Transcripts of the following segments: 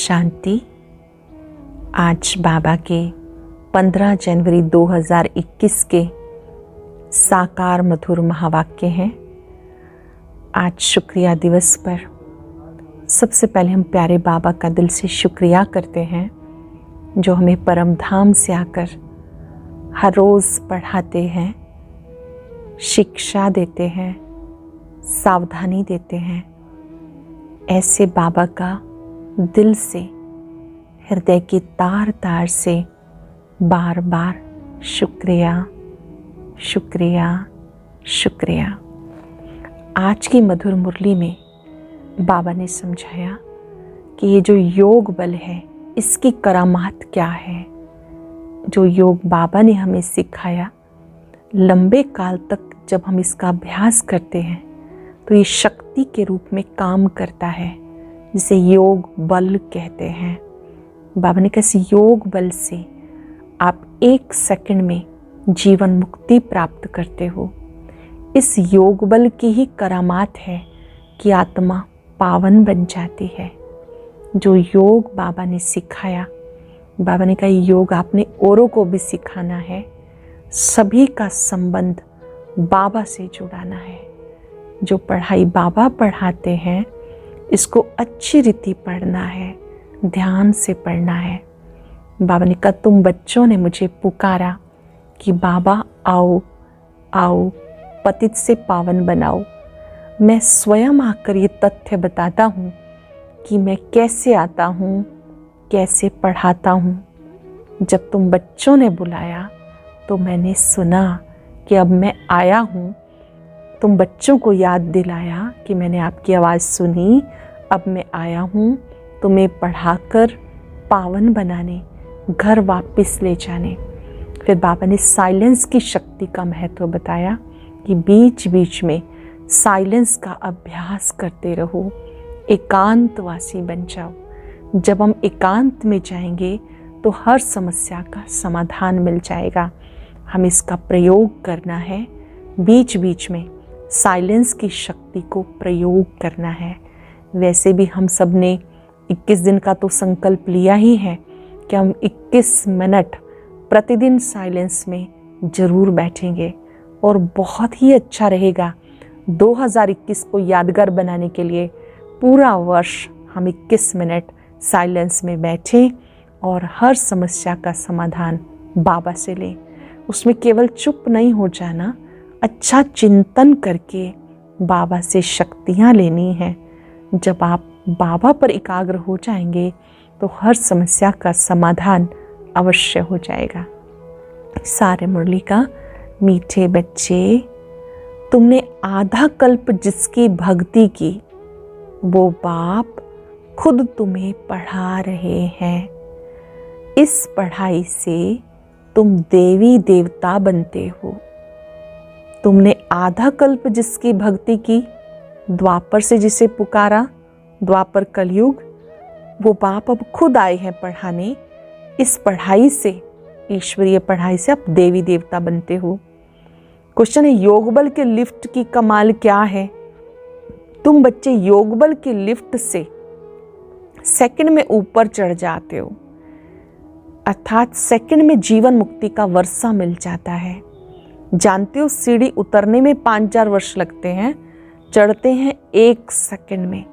शांति। आज बाबा के 15 जनवरी 2021 के साकार मधुर महावाक्य हैं। आज शुक्रिया दिवस पर सबसे पहले हम प्यारे बाबा का दिल से शुक्रिया करते हैं, जो हमें परम धाम से आकर हर रोज़ पढ़ाते हैं, शिक्षा देते हैं, सावधानी देते हैं। ऐसे बाबा का दिल से, हृदय की तार तार से बार बार शुक्रिया शुक्रिया शुक्रिया। आज की मधुर मुरली में बाबा ने समझाया कि ये जो योग बल है, इसकी करामात क्या है। जो योग बाबा ने हमें सिखाया, लंबे काल तक जब हम इसका अभ्यास करते हैं तो ये शक्ति के रूप में काम करता है, जिसे योग बल कहते हैं। बाबा ने कहा, योग बल से आप 1 सेकंड में जीवन मुक्ति प्राप्त करते हो। इस योग बल की ही करामात है कि आत्मा पावन बन जाती है। जो योग बाबा ने सिखाया, बाबा ने कहा योग आपने औरों को भी सिखाना है। सभी का संबंध बाबा से जुड़ाना है। जो पढ़ाई बाबा पढ़ाते हैं, इसको अच्छी रीति पढ़ना है, ध्यान से पढ़ना है। बाबा ने कहा, तुम बच्चों ने मुझे पुकारा कि बाबा आओ आओ, पतित से पावन बनाओ। मैं स्वयं आकर ये तथ्य बताता हूँ कि मैं कैसे आता हूँ, कैसे पढ़ाता हूँ। जब तुम बच्चों ने बुलाया तो मैंने सुना कि अब मैं आया हूँ। तुम बच्चों को याद दिलाया कि मैंने आपकी आवाज़ सुनी, अब मैं आया हूँ तुम्हें पढ़ाकर पावन बनाने, घर वापस ले जाने। फिर बाबा ने साइलेंस की शक्ति का महत्व बताया कि बीच बीच में साइलेंस का अभ्यास करते रहो, एकांतवासी बन जाओ। जब हम एकांत में जाएंगे तो हर समस्या का समाधान मिल जाएगा। हम इसका प्रयोग करना है, बीच बीच में साइलेंस की शक्ति को प्रयोग करना है। वैसे भी हम सब ने 21 दिन का तो संकल्प लिया ही है कि हम 21 मिनट प्रतिदिन साइलेंस में ज़रूर बैठेंगे, और बहुत ही अच्छा रहेगा। 2021 को यादगार बनाने के लिए पूरा वर्ष हम 21 मिनट साइलेंस में बैठें और हर समस्या का समाधान बाबा से लें। उसमें केवल चुप नहीं हो जाना, अच्छा चिंतन करके बाबा से शक्तियाँ लेनी हैं। जब आप बाबा पर एकाग्र हो जाएंगे तो हर समस्या का समाधान अवश्य हो जाएगा। सारे मुरली का, मीठे बच्चे, तुमने आधा कल्प जिसकी भक्ति की, वो बाप खुद तुम्हें पढ़ा रहे हैं। इस पढ़ाई से तुम देवी देवता बनते हो। तुमने आधा कल्प जिसकी भक्ति की, द्वापर से जिसे पुकारा, द्वापर कलयुग, वो बाप अब खुद आए हैं पढ़ाने। इस पढ़ाई से, ईश्वरीय पढ़ाई से आप देवी देवता बनते हो। क्वेश्चन है, योग बल के लिफ्ट की कमाल क्या है। तुम बच्चे योग बल के लिफ्ट से सेकंड में ऊपर चढ़ जाते हो, अर्थात सेकंड में जीवन मुक्ति का वर्षा मिल जाता है। जानते हो, सीढ़ी उतरने में 5000 वर्ष लगते हैं, चढ़ते हैं 1 सेकंड में।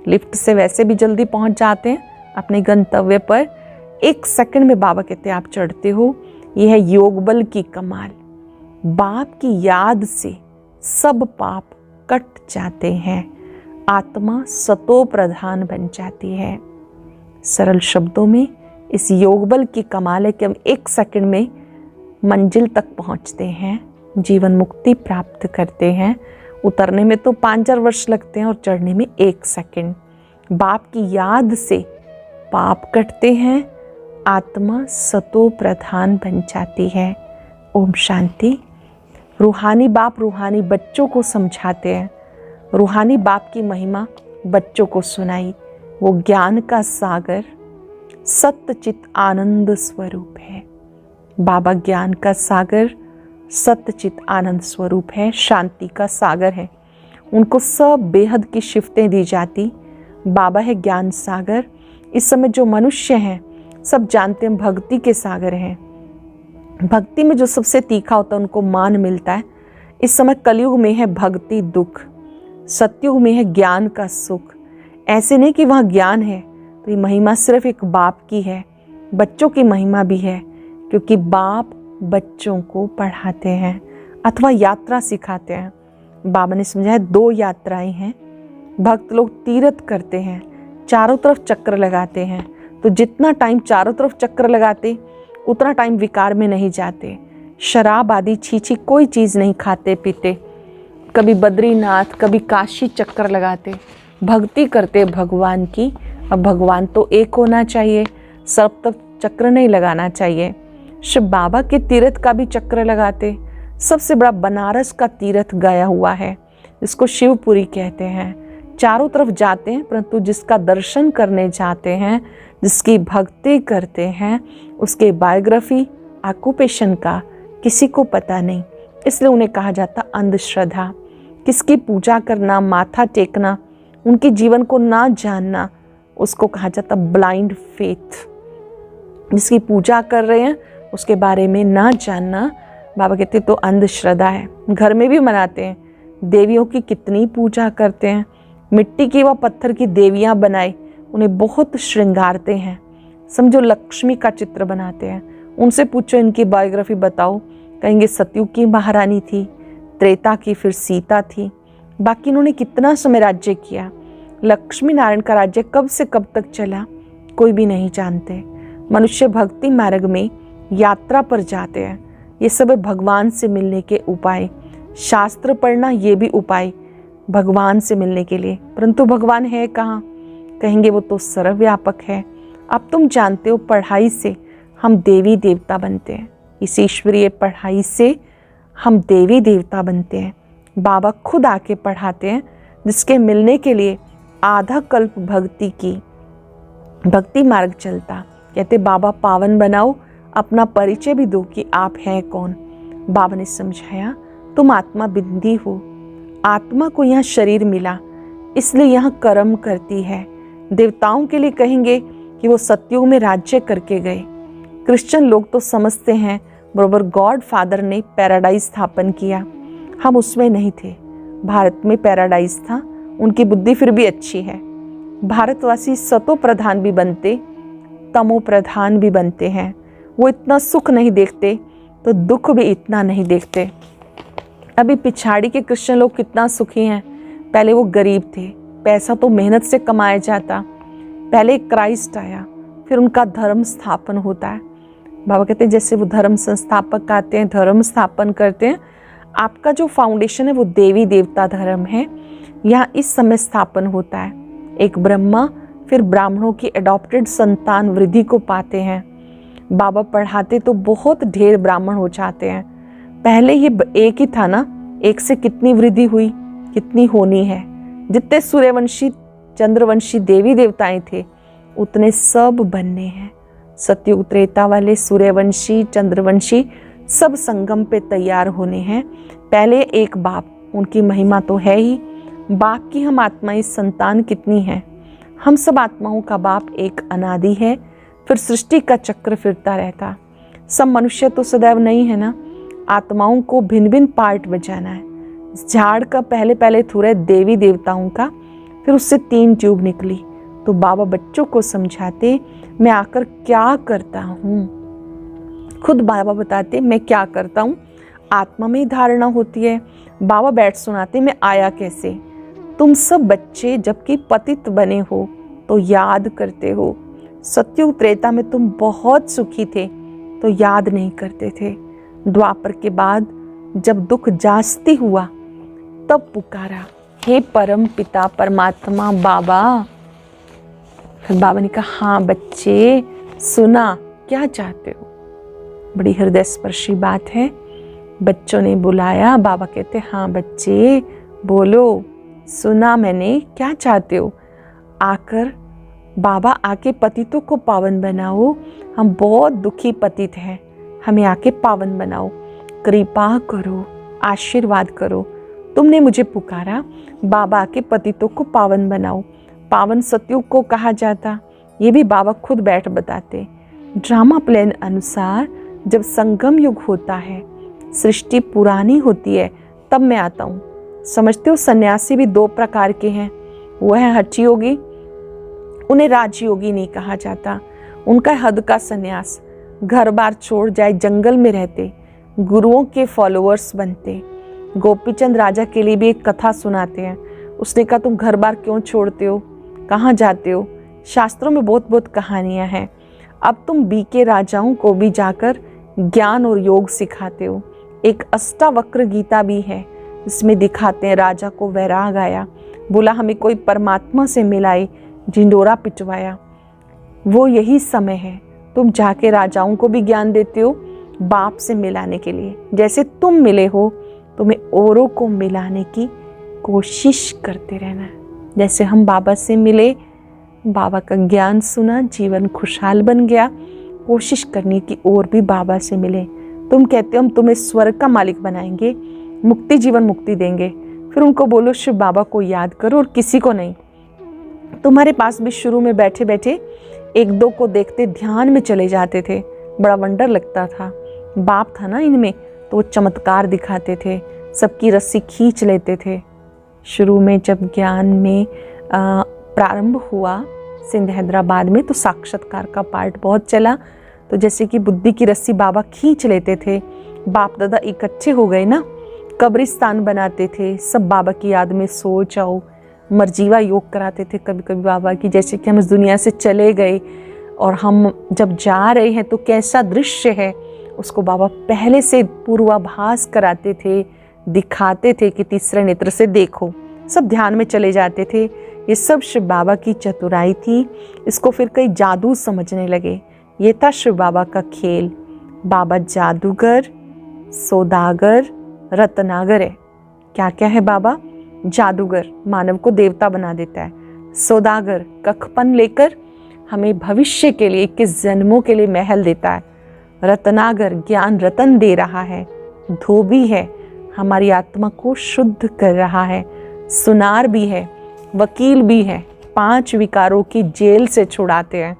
लिफ्ट से वैसे भी जल्दी पहुंच जाते हैं अपने गंतव्य पर। 1 सेकंड में बाबा कहते हैं आप चढ़ते हो। यह है योग बल की कमाल। बाप की याद से सब पाप कट जाते हैं, आत्मा सतो प्रधान बन जाती है। सरल शब्दों में इस योग बल की कमाल है कि हम 1 सेकंड में मंजिल तक पहुंचते हैं, जीवन मुक्ति प्राप्त करते हैं। उतरने में तो 5000 वर्ष लगते हैं और चढ़ने में 1 सेकंड। बाप की याद से पाप कटते हैं, आत्मा सतो प्रधान बन जाती है। ओम शांति। रूहानी बाप रूहानी बच्चों को समझाते हैं। रूहानी बाप की महिमा बच्चों को सुनाई। वो ज्ञान का सागर, सत्यचित आनंद स्वरूप है। बाबा ज्ञान का सागर, सत्यचित आनंद स्वरूप है, शांति का सागर है। उनको सब बेहद की शिफ्टें दी जाती। बाबा है ज्ञान सागर, इस समय जो मनुष्य हैं सब जानते हैं भक्ति के सागर हैं। भक्ति में जो सबसे तीखा होता है उनको मान मिलता है। इस समय कलयुग में है भक्ति दुख, सतयुग में है ज्ञान का सुख। ऐसे नहीं कि वहाँ ज्ञान है तो ये महिमा सिर्फ एक बाप की है, बच्चों की महिमा भी है, क्योंकि बाप बच्चों को पढ़ाते हैं अथवा यात्रा सिखाते हैं। बाबा ने समझाया 2 यात्राएं हैं। भक्त लोग तीर्थ करते हैं, चारों तरफ चक्र लगाते हैं, तो जितना टाइम चारों तरफ चक्र लगाते उतना टाइम विकार में नहीं जाते। शराब आदि छीछी कोई चीज़ नहीं खाते पीते, कभी बद्रीनाथ कभी काशी चक्कर लगाते, भक्ति करते भगवान की। अब भगवान तो एक होना चाहिए, सब तरफ चक्र नहीं लगाना चाहिए। शिव बाबा के तीर्थ का भी चक्र लगाते। सबसे बड़ा बनारस का तीर्थ गया हुआ है, इसको शिवपुरी कहते हैं। चारों तरफ जाते हैं, परंतु जिसका दर्शन करने जाते हैं, जिसकी भक्ति करते हैं, उसके बायोग्राफी ऑक्यूपेशन का किसी को पता नहीं, इसलिए उन्हें कहा जाता अंधश्रद्धा। किसकी पूजा करना, माथा टेकना, उनके जीवन को ना जानना, उसको कहा जाता ब्लाइंड फेथ। जिसकी पूजा कर रहे हैं उसके बारे में ना जानना, बाबा कहते तो अंधश्रद्धा है। घर में भी मनाते हैं, देवियों की कितनी पूजा करते हैं, मिट्टी की व पत्थर की देवियां बनाई, उन्हें बहुत श्रृंगारते हैं। समझो लक्ष्मी का चित्र बनाते हैं। उनसे पूछो इनकी बायोग्राफी बताओ, कहेंगे सतयुग की महारानी थी, त्रेता की फिर सीता थी। बाकी इन्होंने कितना समय राज्य किया, लक्ष्मी नारायण का राज्य कब से कब तक चला, कोई भी नहीं जानते। मनुष्य भक्ति मार्ग में यात्रा पर जाते हैं, ये सब भगवान से मिलने के उपाय। शास्त्र पढ़ना ये भी उपाय भगवान से मिलने के लिए, परंतु भगवान है कहाँ, कहेंगे वो तो सर्वव्यापक है। अब तुम जानते हो पढ़ाई से हम देवी देवता बनते हैं, इस ईश्वरीय पढ़ाई से हम देवी देवता बनते हैं। बाबा खुद आके पढ़ाते हैं, जिसके मिलने के लिए आधा कल्प भक्ति मार्ग चलता। कहते बाबा पावन बनाओ, अपना परिचय भी दो कि आप हैं कौन। बाबा ने समझाया तुम आत्मा बिंदी हो, आत्मा को यहाँ शरीर मिला इसलिए यहाँ कर्म करती है। देवताओं के लिए कहेंगे कि वो सतयुग में राज्य करके गए। क्रिश्चियन लोग तो समझते हैं बरोबर गॉड फादर ने पैराडाइज स्थापन किया, हम उसमें नहीं थे। भारत में पैराडाइज था, उनकी बुद्धि फिर भी अच्छी है। भारतवासी सतो प्रधान भी बनते, तमो प्रधान भी बनते हैं। वो इतना सुख नहीं देखते तो दुख भी इतना नहीं देखते। अभी पिछाड़ी के क्रिश्चियन लोग कितना सुखी हैं। पहले वो गरीब थे, पैसा तो मेहनत से कमाया जाता। पहले क्राइस्ट आया, फिर उनका धर्म स्थापन होता है। बाबा कहते हैं जैसे वो धर्म संस्थापक आते हैं, धर्म स्थापन करते हैं, आपका जो फाउंडेशन है वो देवी देवता धर्म है, यहाँ इस समय स्थापन होता है। एक ब्रह्मा फिर ब्राह्मणों की एडॉप्टेड संतान वृद्धि को पाते हैं। बाबा पढ़ाते तो बहुत ढेर ब्राह्मण हो जाते हैं। पहले ये एक ही था ना, एक से कितनी वृद्धि हुई, कितनी होनी है। जितने सूर्यवंशी चंद्रवंशी देवी देवताएं थे उतने सब बनने हैं। सतयुग त्रेता वाले सूर्यवंशी चंद्रवंशी सब संगम पे तैयार होने हैं। पहले एक बाप, उनकी महिमा तो है ही। बाप की हम आत्माएं संतान कितनी हैं। हम सब आत्माओं का बाप एक अनादि है, फिर सृष्टि का चक्र फिरता रहता। सब मनुष्य तो सदैव नहीं है ना, आत्माओं को भिन्न भिन्न पार्ट बजाना है। झाड़ का पहले थोड़ा देवी देवताओं का, फिर उससे 3 ट्यूब निकली। तो बाबा बच्चों को समझाते मैं आकर क्या करता हूँ। खुद बाबा बताते मैं क्या करता हूँ। आत्मा में धारणा होती है। बाबा बैठ सुनाते मैं आया कैसे। तुम सब बच्चे जबकि पतित बने हो तो याद करते हो। सतयुग त्रेता में तुम बहुत सुखी थे तो याद नहीं करते थे। द्वापर के बाद जब दुख जास्ती हुआ तब पुकारा, हे परम पिता परमात्मा बाबा। फिर बाबा ने कहा हाँ बच्चे सुना, क्या चाहते हो। बड़ी हृदय स्पर्शी बात है। बच्चों ने बुलाया, बाबा कहते हाँ बच्चे बोलो, सुना मैंने, क्या चाहते हो। आकर बाबा आके पतितों को पावन बनाओ, हम बहुत दुखी पतित हैं, हमें आके पावन बनाओ, कृपा करो, आशीर्वाद करो। तुमने मुझे पुकारा, बाबा आके पतितों को पावन बनाओ। पावन सतयुग को कहा जाता, ये भी बाबा खुद बैठ बताते। ड्रामा प्लान अनुसार जब संगम युग होता है, सृष्टि पुरानी होती है, तब मैं आता हूँ। समझते हो, सन्यासी भी 2 प्रकार के हैं। वो है हठ योगी, उन्हें राजयोगी नहीं कहा जाता। उनका हद का सन्यास, घर बार छोड़ जाए जंगल में रहते, गुरुओं के फॉलोअर्स बनते। गोपीचंद राजा के लिए भी एक कथा सुनाते हैं। उसने कहा, तुम घर बार क्यों छोड़ते हो, कहाँ जाते हो? शास्त्रों में बहुत कहानियां हैं। अब तुम बीके राजाओं को भी जाकर ज्ञान और योग सिखाते हो। एक अष्टावक्र गीता भी है, इसमें दिखाते हैं राजा को वैराग आया, बोला हमें कोई परमात्मा से मिलाए, ढिंडोरा पिटवाया। वो यही समय है, तुम जाके राजाओं को भी ज्ञान देते हो बाप से मिलाने के लिए। जैसे तुम मिले हो, तुम्हें औरों को मिलाने की कोशिश करते रहना। जैसे हम बाबा से मिले, बाबा का ज्ञान सुना, जीवन खुशहाल बन गया, कोशिश करनी कि और भी बाबा से मिले। तुम कहते हो हम तुम्हें स्वर्ग का मालिक बनाएंगे, मुक्ति जीवन मुक्ति देंगे, फिर उनको बोलो शिव बाबा को याद करो और किसी को नहीं। तुम्हारे पास भी शुरू में बैठे बैठे 1-2 को देखते ध्यान में चले जाते थे, बड़ा वंडर लगता था। बाप था ना इनमें, तो वो चमत्कार दिखाते थे, सबकी रस्सी खींच लेते थे। शुरू में जब ज्ञान में प्रारंभ हुआ सिंध हैदराबाद में, तो साक्षात्कार का पार्ट बहुत चला। तो जैसे कि बुद्धि की रस्सी बाबा खींच लेते थे, बाप दादा इकट्ठे हो गए ना, कब्रिस्तान बनाते थे, सब बाबा की याद में सो जाओ, मरजीवा योग कराते थे कभी कभी बाबा की। जैसे कि हम इस दुनिया से चले गए और हम जब जा रहे हैं तो कैसा दृश्य है, उसको बाबा पहले से पूर्वाभास कराते थे, दिखाते थे कि तीसरे नेत्र से देखो। सब ध्यान में चले जाते थे। ये सब शिव बाबा की चतुराई थी। इसको फिर कई जादू समझने लगे। ये था शिव बाबा का खेल। बाबा जादूगर, सौदागर, रत्नागर है। क्या क्या है बाबा? जादूगर, मानव को देवता बना देता है। सौदागर, कखपन लेकर हमें भविष्य के लिए 21 जन्मों के लिए महल देता है। रत्नागर, ज्ञान रतन दे रहा है। धोबी है, हमारी आत्मा को शुद्ध कर रहा है। सुनार भी है, वकील भी है, 5 विकारों की जेल से छुड़ाते हैं।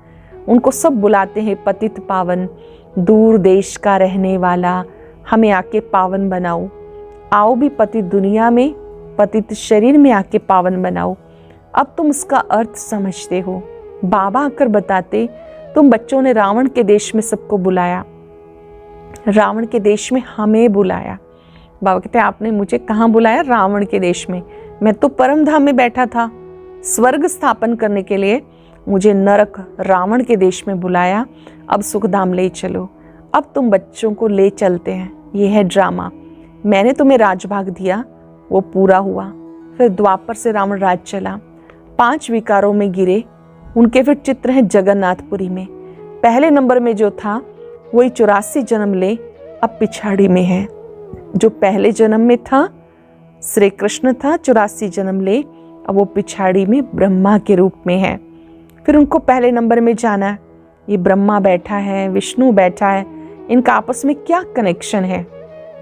उनको सब बुलाते हैं पतित पावन, दूर देश का रहने वाला, हमें आके पावन बनाओ। आओ भी पतित दुनिया में, पतित शरीर में आके पावन बनाओ। अब तुम इसका अर्थ समझते हो। बाबा आकर बताते, तुम बच्चों ने रावण के देश में सबको बुलाया, रावण के देश में हमें बुलाया। बाबा कहते आपने मुझे कहाँ बुलाया? रावण के देश में। मैं तो परम धाम में बैठा था। स्वर्ग स्थापन करने के लिए मुझे नरक रावण के देश में बुलाया। अब सुखधाम ले चलो। अब तुम बच्चों को ले चलते हैं। ये है ड्रामा। मैंने तुम्हें राजभाग दिया, वो पूरा हुआ। फिर द्वापर से रावण राज चला, 5 विकारों में गिरे। उनके फिर चित्र हैं जगन्नाथपुरी में। पहले नंबर में जो था वही 84 जन्म ले अब पिछाड़ी में है। जो पहले जन्म में था श्री कृष्ण था, 84 जन्म ले अब वो पिछाड़ी में ब्रह्मा के रूप में है। फिर उनको पहले नंबर में जाना है। ये ब्रह्मा बैठा है, विष्णु बैठा है, इनका आपस में क्या कनेक्शन है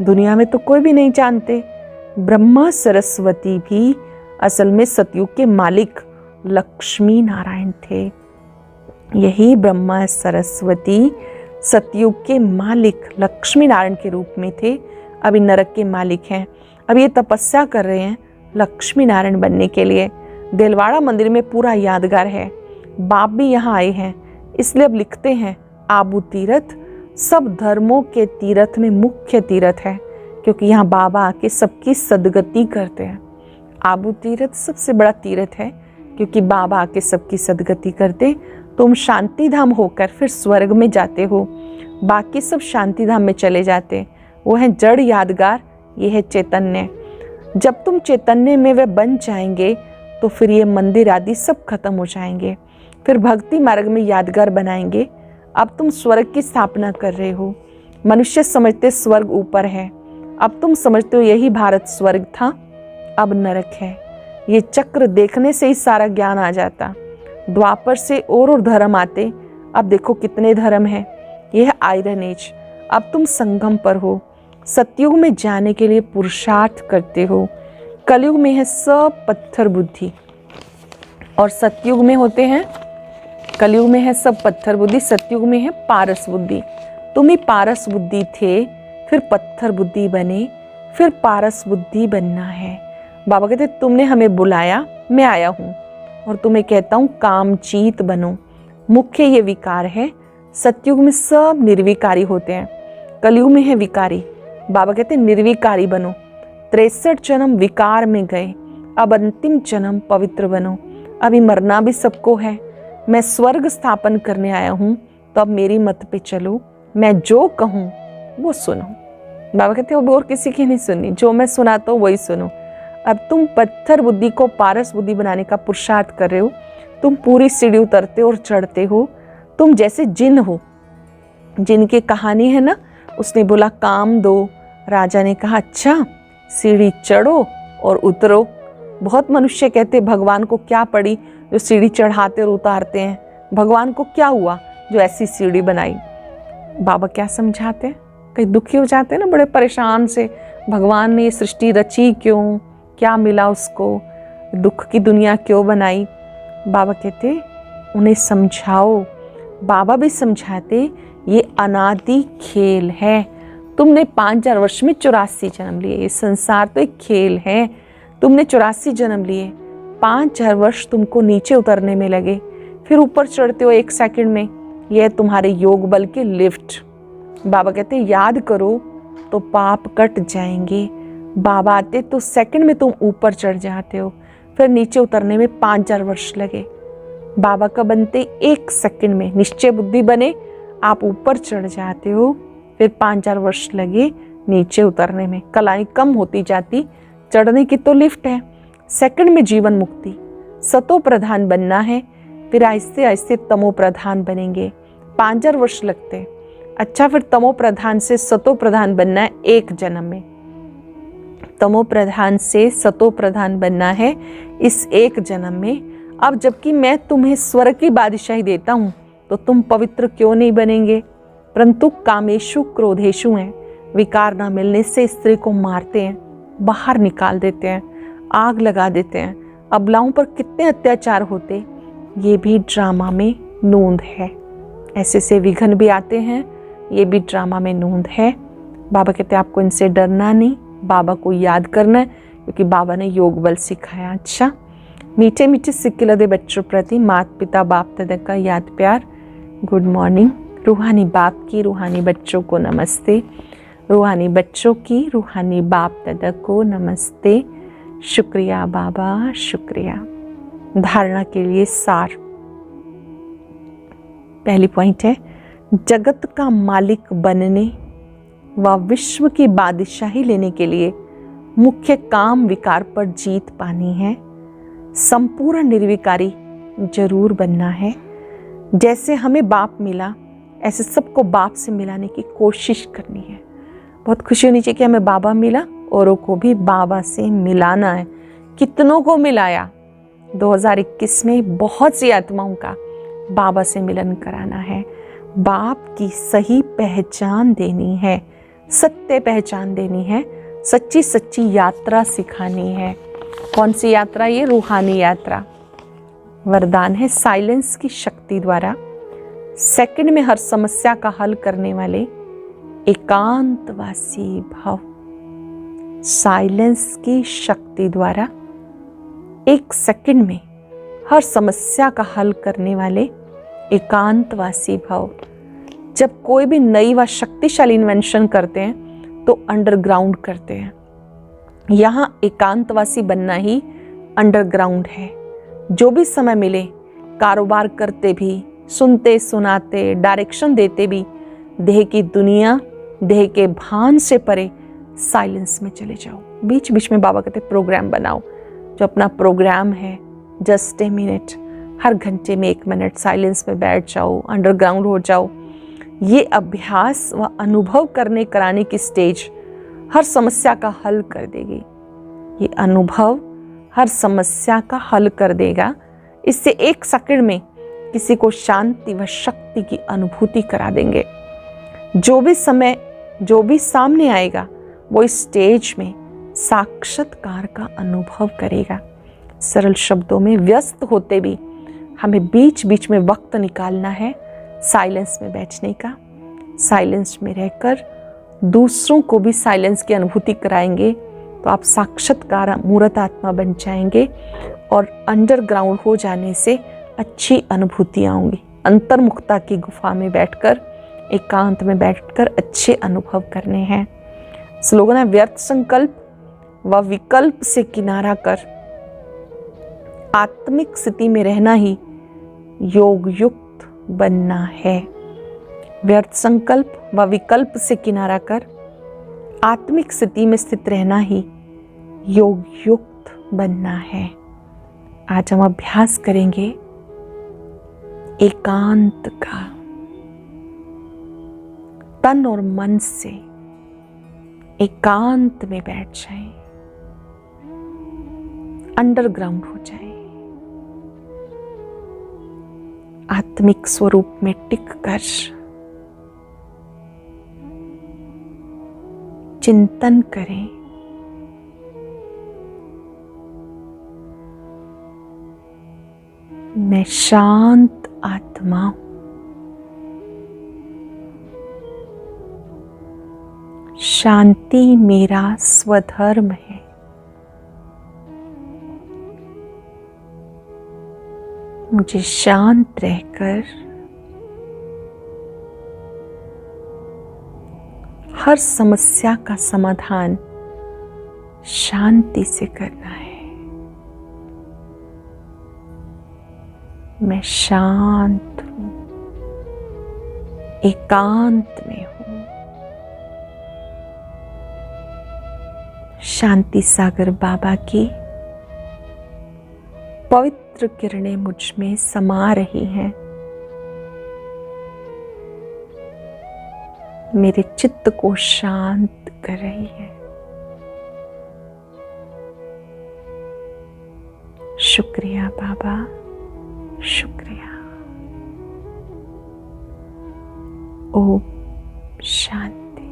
दुनिया में तो कोई भी नहीं जानते। ब्रह्मा सरस्वती भी असल में सतयुग के मालिक लक्ष्मी नारायण थे। यही ब्रह्मा सरस्वती सतयुग के मालिक लक्ष्मी नारायण के रूप में थे। अभी नरक के मालिक हैं। अब ये तपस्या कर रहे हैं लक्ष्मी नारायण बनने के लिए। देलवाड़ा मंदिर में पूरा यादगार है। बाप भी यहाँ आए हैं, इसलिए अब लिखते हैं आबू तीर्थ सब धर्मों के तीर्थ में मुख्य तीर्थ है, क्योंकि यहाँ बाबा आके सबकी सदगति करते हैं। आबू तीर्थ सबसे बड़ा तीर्थ है, क्योंकि बाबा आके सबकी सदगति करते। तुम शांति धाम होकर फिर स्वर्ग में जाते हो, बाकी सब शांति धाम में चले जाते। वो है जड़ यादगार, ये है चैतन्य। जब तुम चैतन्य में वे बन जाएंगे तो फिर ये मंदिर आदि सब खत्म हो जाएंगे। फिर भक्ति मार्ग में यादगार बनाएंगे। अब तुम स्वर्ग की स्थापना कर रहे हो। मनुष्य समझते स्वर्ग ऊपर है, अब तुम समझते हो यही भारत स्वर्ग था, अब नरक है। ये चक्र देखने से ही सारा ज्ञान आ जाता। द्वापर से और धर्म आते। अब देखो कितने धर्म हैं। यह है आयरन एज। अब तुम संगम पर हो। सतयुग में जाने के लिए पुरुषार्थ करते हो। कलयुग में है सब पत्थर बुद्धि और सतयुग में होते हैं कलयुग में है सब पत्थर बुद्धि, सतयुग में है पारस बुद्धि। तुम ही पारस बुद्धि थे, फिर पत्थर बुद्धि बने, फिर पारस बुद्धि बनना है। बाबा कहते तुमने हमें बुलाया, मैं आया हूँ और तुम्हें कहता हूँ कामचीत बनो। मुख्य ये विकार है। सतयुग में सब निर्विकारी होते हैं, कलयुग में है विकारी। बाबा कहते निर्विकारी बनो। 63 जन्म विकार में गए, अब अंतिम जन्म पवित्र बनो। अभी मरना भी सबको है, मैं स्वर्ग स्थापन करने आया हूँ, तो अब मेरी मत पे चलो, मैं जो कहूँ वो सुनो। बाबा कहते हो और किसी की नहीं सुननी, जो मैं सुनाता हूँ वही सुनो। अब तुम पत्थर बुद्धि को पारस बुद्धि बनाने का पुरुषार्थ कर रहे हो। तुम पूरी सीढ़ी उतरते और चढ़ते हो। तुम जैसे जिन हो, जिनकी कहानी है ना, उसने बोला काम दो, राजा ने कहा अच्छा सीढ़ी चढ़ो और उतरो। बहुत मनुष्य कहते भगवान को क्या पड़ी जो सीढ़ी चढ़ाते और उतारते हैं, भगवान को क्या हुआ जो ऐसी सीढ़ी बनाई। बाबा क्या समझाते हैं, कई दुखी हो जाते हैं ना, बड़े परेशान से, भगवान ने ये सृष्टि रची क्यों, क्या मिला उसको, दुख की दुनिया क्यों बनाई। बाबा कहते उन्हें समझाओ। बाबा भी समझाते ये अनादि खेल है। तुमने 5000 वर्ष में 84 जन्म लिए, ये संसार तो एक खेल है। तुमने 84 जन्म लिए, 5000 वर्ष तुमको नीचे उतरने में लगे, फिर ऊपर चढ़ते हो 1 सेकंड में। यह तुम्हारे योग बल के लिफ्ट। बाबा कहते याद करो तो पाप कट जाएंगे। बाबा आते तो सेकंड में तुम ऊपर चढ़ जाते हो, फिर नीचे उतरने में 5000 वर्ष लगे। बाबा का बनते 1 सेकंड में निश्चय बुद्धि बने, आप ऊपर चढ़ जाते हो, फिर 5000 वर्ष लगे नीचे उतरने में। कलाएं कम होती जाती, चढ़ने की तो लिफ्ट है। सेकंड में जीवन मुक्ति, सतो प्रधान बनना है, फिर आहिस्ते आहिस्ते तमो प्रधान बनेंगे। 5000 वर्ष लगते। अच्छा, फिर तमो प्रधान से सतो प्रधान बनना है 1 जन्म में। तमो प्रधान से सतो प्रधान बनना है इस 1 जन्म में। अब जबकि मैं तुम्हें स्वर्ग की बादशाही देता हूँ, तो तुम पवित्र क्यों नहीं बनेंगे? परंतु कामेशु क्रोधेशु हैं, विकार ना मिलने से स्त्री को मारते हैं, बाहर निकाल देते हैं, आग लगा देते हैं। अबलाओं पर कितने अत्याचार होते, ये भी ड्रामा में नोंद है। ऐसे से विघ्न भी आते हैं, ये भी ड्रामा में नोंद है। बाबा कहते आपको इनसे डरना नहीं, बाबा को याद करना है, क्योंकि बाबा ने योग बल सिखाया। अच्छा, मीठे मीठे सिक्के लदे बच्चों प्रति माता पिता बाप दादा का याद प्यार। Good morning. रूहानी बाप की रूहानी बच्चों को नमस्ते, रूहानी बच्चों की रूहानी बाप दादा को नमस्ते। शुक्रिया बाबा, शुक्रिया। धारणा के लिए सार। पहली पॉइंट है, जगत का मालिक बनने व विश्व की बादशाही लेने के लिए मुख्य काम विकार पर जीत पानी है। संपूर्ण निर्विकारी जरूर बनना है। जैसे हमें बाप मिला, ऐसे सबको बाप से मिलाने की कोशिश करनी है। बहुत खुशी होनी चाहिए कि हमें बाबा मिला, औरों को भी बाबा से मिलाना है। कितनों को मिलाया? 2021 में बहुत सी आत्माओं का बाबा से मिलन कराना है। बाप की सही पहचान देनी है, सत्य पहचान देनी है, सच्ची सच्ची यात्रा सिखानी है। कौन सी यात्रा? ये रूहानी यात्रा। वरदान है साइलेंस की शक्ति द्वारा सेकंड में हर समस्या का हल करने वाले एकांतवासी भाव। साइलेंस की शक्ति द्वारा 1 सेकंड में हर समस्या का हल करने वाले एकांतवासी भाव। जब कोई भी नई व शक्तिशाली इन्वेंशन करते हैं तो अंडरग्राउंड करते हैं। यहाँ एकांतवासी बनना ही अंडरग्राउंड है। जो भी समय मिले, कारोबार करते भी, सुनते सुनाते, डायरेक्शन देते भी, देह की दुनिया, देह के भान से परे साइलेंस में चले जाओ। बीच बीच में बाबा कहते प्रोग्राम बनाओ। जो अपना प्रोग्राम है, जस्ट ए मिनट, हर घंटे में 1 मिनट साइलेंस में बैठ जाओ, अंडरग्राउंड हो जाओ। ये अभ्यास व अनुभव करने कराने की स्टेज हर समस्या का हल कर देगी। ये अनुभव हर समस्या का हल कर देगा। इससे 1 सेकंड में किसी को शांति व शक्ति की अनुभूति करा देंगे। जो भी समय, जो भी सामने आएगा, वो इस स्टेज में साक्षात्कार का अनुभव करेगा। सरल शब्दों में, व्यस्त होते भी हमें बीच बीच में वक्त निकालना है साइलेंस में बैठने का। साइलेंस में रहकर दूसरों को भी साइलेंस की अनुभूति कराएंगे तो आप साक्षात्कार मूर्त आत्मा बन जाएंगे और अंडरग्राउंड हो जाने से अच्छी अनुभूतियाँ होंगी। अंतर्मुखता की गुफा में बैठकर, एकांत में बैठकर अच्छे अनुभव करने हैं। स्लोगन है, व्यर्थ संकल्प व विकल्प से किनारा कर आत्मिक स्थिति में रहना ही योग युक्त बनना है। व्यर्थ संकल्प व विकल्प से किनारा कर आत्मिक स्थिति में स्थित रहना ही योग युक्त बनना है। आज हम अभ्यास करेंगे एकांत का। तन और मन से एकांत में बैठ जाएं, अंडरग्राउंड हो जाएं, आत्मिक स्वरूप में टिक कर चिंतन करें। मैं शांत आत्मा हूं। शांति मेरा स्वधर्म है। मुझे शांत रहकर हर समस्या का समाधान शांति से करना है। मैं शांत हूं, एकांत में हूं। शांति सागर बाबा की पवित्र किरणें मुझ में समा रही हैं। मेरे चित्त को शांत कर रही है। शुक्रिया बाबा, शुक्रिया। ओम शांति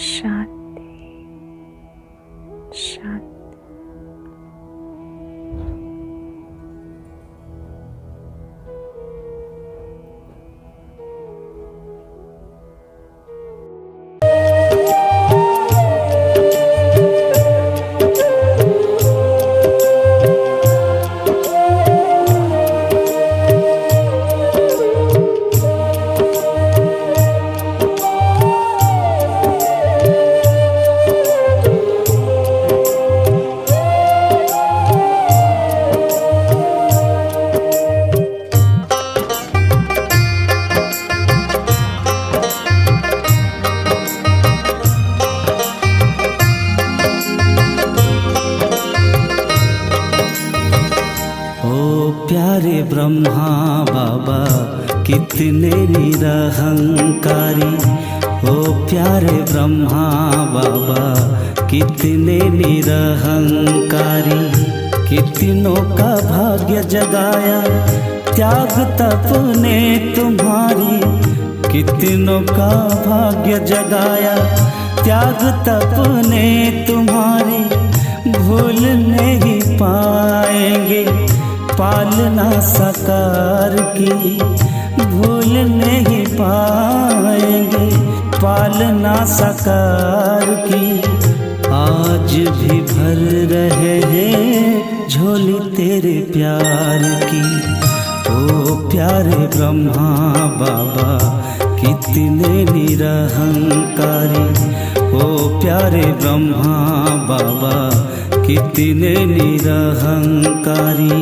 शांति शांति। प्यारे ब्रह्मा बाबा कितने निरहंकारी। ओ प्यारे ब्रह्मा बाबा कितने निरहंकारी। कितनों का भाग्य जगाया त्याग तप ने तुम्हारी। कितनों का भाग्य जगाया त्याग तप ने तुम्हारी। भूल नहीं पाएंगे पालना साकार की। भूल नहीं पाएंगे पालना साकार की। आज भी भर रहे हैं झोली तेरे प्यार की। ओ प्यारे ब्रह्मा बाबा कितने निरहंकारी। ओ प्यारे ब्रह्मा बाबा कितने निरहंकारी।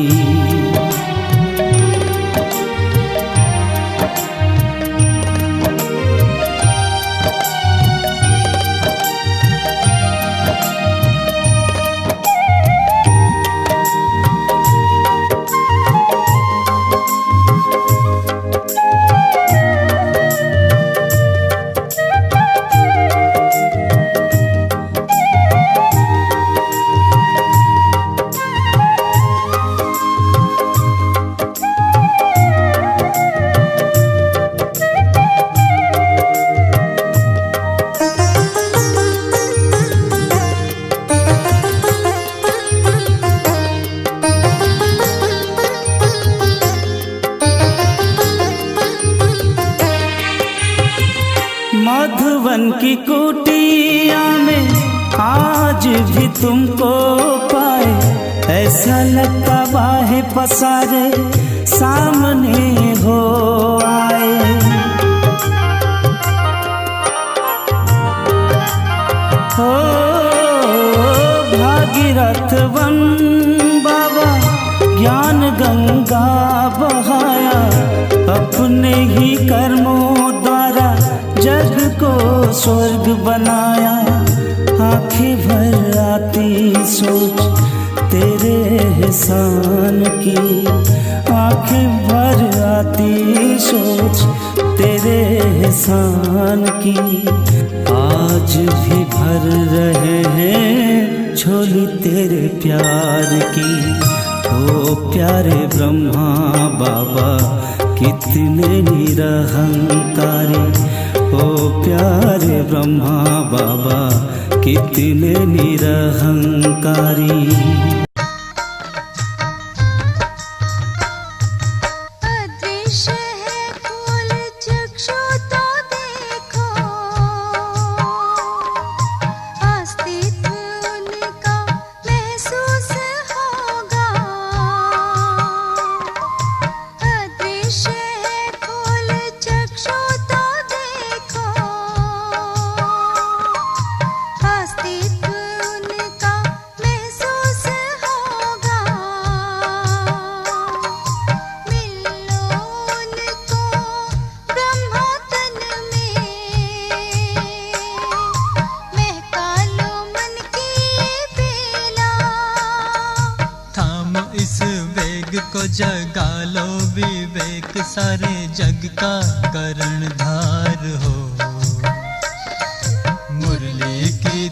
तुमको पाए, ऐसा लगता बाहें पसारे सामने हो आए। हो भागीरथ वन बाबा ज्ञान गंगा बहाया, अपने ही कर्मों द्वारा जग को स्वर्ग बनाया। आंखें भर आती सोच तेरे एहसान की, आंखें भर आती सोच तेरे एहसान की। आज भी भर रहे हैं झोली तेरे प्यार की। ओ प्यारे ब्रह्मा बाबा कितने निरहंकारी, ओ प्यारे ब्रह्मा बाबा कितने निरहंकारी। को जगा लो विवेक, सारे जग का कर्णधार हो। मुरली की